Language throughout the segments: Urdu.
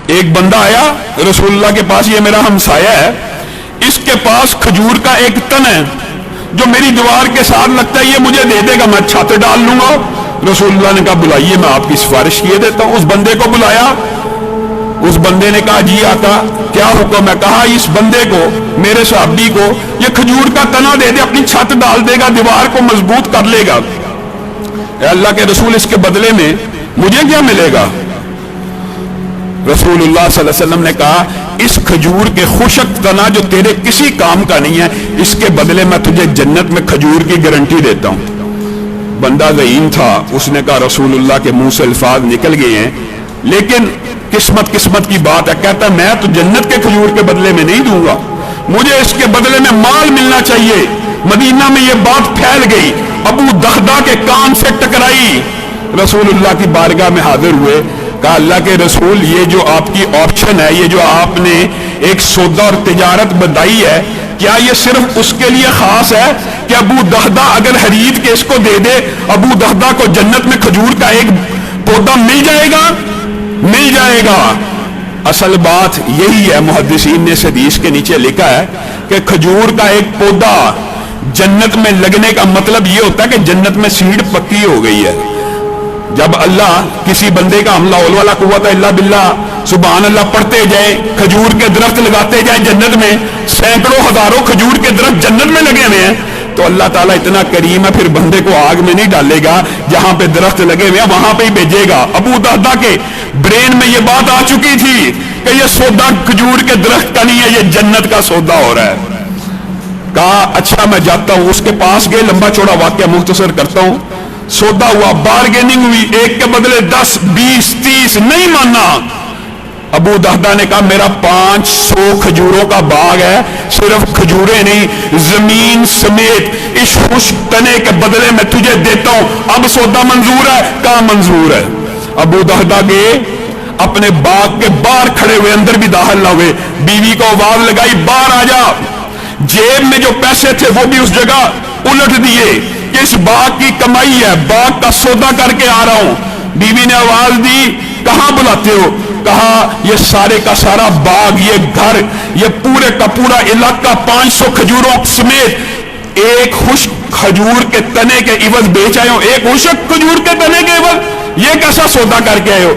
ایک بندہ آیا رسول اللہ کے پاس، یہ میرا ہمسایہ ہے، اس کے پاس کھجور کا ایک تن ہے جو میری دیوار کے ساتھ لگتا ہے، یہ مجھے دے دے گا، میں چھت ڈال لوں گا۔ رسول اللہ نے کہا بلائیے، میں آپ کی سفارش کیے دیتا ہوں۔ اس بندے کو بلایا، اس بندے نے کہا جی آقا کیا حکم ہے؟ کہا اس بندے کو، میرے صحابی کو، یہ کھجور کا تنا دے دے، اپنی چھت ڈال دے گا، دیوار کو مضبوط کر لے گا۔ اے اللہ کے رسول، اس کے بدلے میں مجھے کیا ملے گا؟ رسول اللہ صلی اللہ علیہ وسلم نے کہا اس کھجور کے خشک تنا جو تیرے کسی کام کا نہیں ہے، اس کے بدلے میں تجھے جنت میں کھجور کی گارنٹی دیتا ہوں۔ بندہ ذہین تھا، اس نے کہا رسول اللہ کے منہ سے الفاظ نکل گئے ہیں، لیکن قسمت کی بات ہے، کہتا میں تو جنت کے کھجور کے بدلے میں نہیں دوں گا، مجھے اس کے بدلے میں مال ملنا چاہیے۔ مدینہ میں یہ بات پھیل گئی، ابو دہدہ کے کان سے ٹکرائی، رسول اللہ کی بارگاہ میں حاضر ہوئے، کہا اللہ کے رسول یہ جو آپ کی آپشن ہے، یہ جو آپ نے ایک سودا اور تجارت بتائی ہے، کیا یہ صرف اس کے لیے خاص ہے کہ ابو دہدہ اگر خرید کے اس کو دے دے، ابو دہدہ کو جنت میں کھجور کا ایک پودا مل جائے گا؟ مل جائے گا۔ اصل بات یہی ہے، محدثین نے اس حدیث کے نیچے لکھا ہے کہ کھجور کا ایک پودا جنت میں لگنے کا مطلب یہ ہوتا ہے کہ جنت میں سیڑھ پکی ہو گئی ہے۔ جب اللہ کسی بندے کا حملہ اول والا قوت الا باللہ سبحان اللہ پڑھتے جائیں، کھجور کے درخت لگاتے جائیں جنت میں، سینکڑوں ہزاروں کھجور کے درخت جنت میں لگے ہوئے ہیں، تو اللہ تعالیٰ اتنا کریم ہے، پھر بندے کو آگ میں نہیں ڈالے گا، جہاں پہ درخت لگے ہوئے ہیں وہاں پہ ہی بھیجے گا۔ ابو دہدہ کے برین میں یہ بات آ چکی تھی کہ یہ سودا کھجور کے درخت کا نہیں ہے، یہ جنت کا سودا ہو رہا ہے۔ کہا اچھا میں جاتا ہوں، اس کے پاس گئے، لمبا چوڑا واقعہ مختصر کرتا ہوں، سودا ہوا، بارگیننگ ہوئی، ایک کے بدلے 10 20 30 نہیں مانا۔ ابو دہدہ نے کہا میرا 500 کھجوروں کا باغ ہے، صرف کھجوریں نہیں زمین سمیت اس خشک تنے کے بدلے میں تجھے دیتا ہوں، اب سودا منظور ہے؟ کہا منظور ہے۔ ابو دہدہ گئے، اپنے باغ کے باہر کھڑے ہوئے، اندر بھی داخل نہ ہوئے، بیوی کو آواز لگائی باہر آ جا، جیب میں جو پیسے تھے وہ بھی اس جگہ الٹ دیے کہ اس باغ کی کمائی ہے، باغ کا سودا کر کے آ رہا ہوں۔ بیوی نے آواز دی کہاں بلاتے ہو؟ کہا یہ سارے کا سارا باغ، یہ گھر، یہ پورے کا پورا علاقہ 500 کھجوروں سمیت ایک خشک کھجور کے تنے کے عوض بیچ آئے ہو، ایک خشک کھجور کے تنے کے عوض، یہ کیسا سودا کر کے آئے ہو؟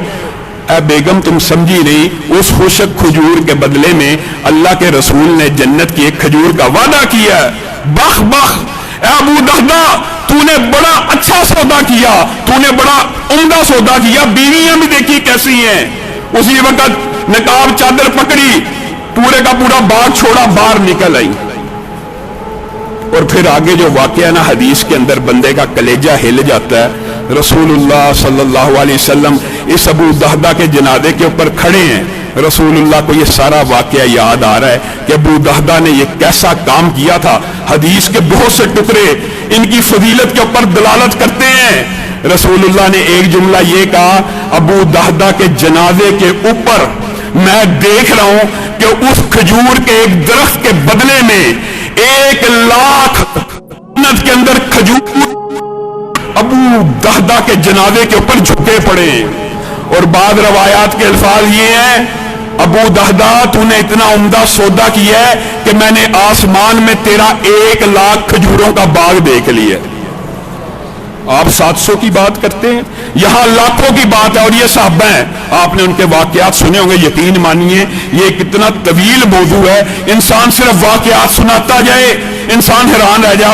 اے بیگم تم سمجھی نہیں، اس خشک کھجور کے بدلے میں اللہ کے رسول نے جنت کی ایک کھجور کا وعدہ کیا ہے۔ بخ بخ اے ابو دہدہ، تو نے بڑا اچھا سودا کیا، تو نے بڑا عمدہ سودا کیا۔ بیویاں بھی دیکھی کیسی ہیں، اسی وقت نقاب چادر پکڑی، پورے کا پورا باغ چھوڑا، باہر نکل آئی۔ اور پھر آگے جو واقعہ نا حدیث کے اندر بندے کا کلیجہ ہل جاتا ہے۔ رسول اللہ صلی اللہ علیہ وسلم اس ابو دہدہ کے جنازے کے اوپر کھڑے ہیں، رسول اللہ کو یہ سارا واقعہ یاد آ رہا ہے کہ ابو دہدہ نے یہ کیسا کام کیا تھا۔ حدیث کے بہت سے ٹکڑے ان کی فضیلت کے اوپر دلالت کرتے ہیں۔ رسول اللہ نے ایک جملہ یہ کہا، ابو دہدہ کے جنازے کے اوپر میں دیکھ رہا ہوں کہ اس کھجور کے ایک درخت کے بدلے میں 1,00,000 جنت کے اندر کھجور ابو دہدہ کے جنازے کے اوپر جھکے پڑے ہیں۔ اور بعض روایات کے الفاظ یہ ہیں، ابو دہدہ تو نے اتنا عمدہ سودا کیا ہے کہ میں نے آسمان میں تیرا 1,00,000 کھجوروں کا باغ دیکھ لیا۔ آپ 700 کی بات کرتے ہیں، یہاں لاکھوں کی بات ہے، اور یہ صحابہ ہیں، آپ نے ان کے واقعات سنے ہوں گے، یقین مانیے یہ کتنا طویل موضوع ہے، انسان صرف واقعات سناتا جائے انسان حیران رہ جائے۔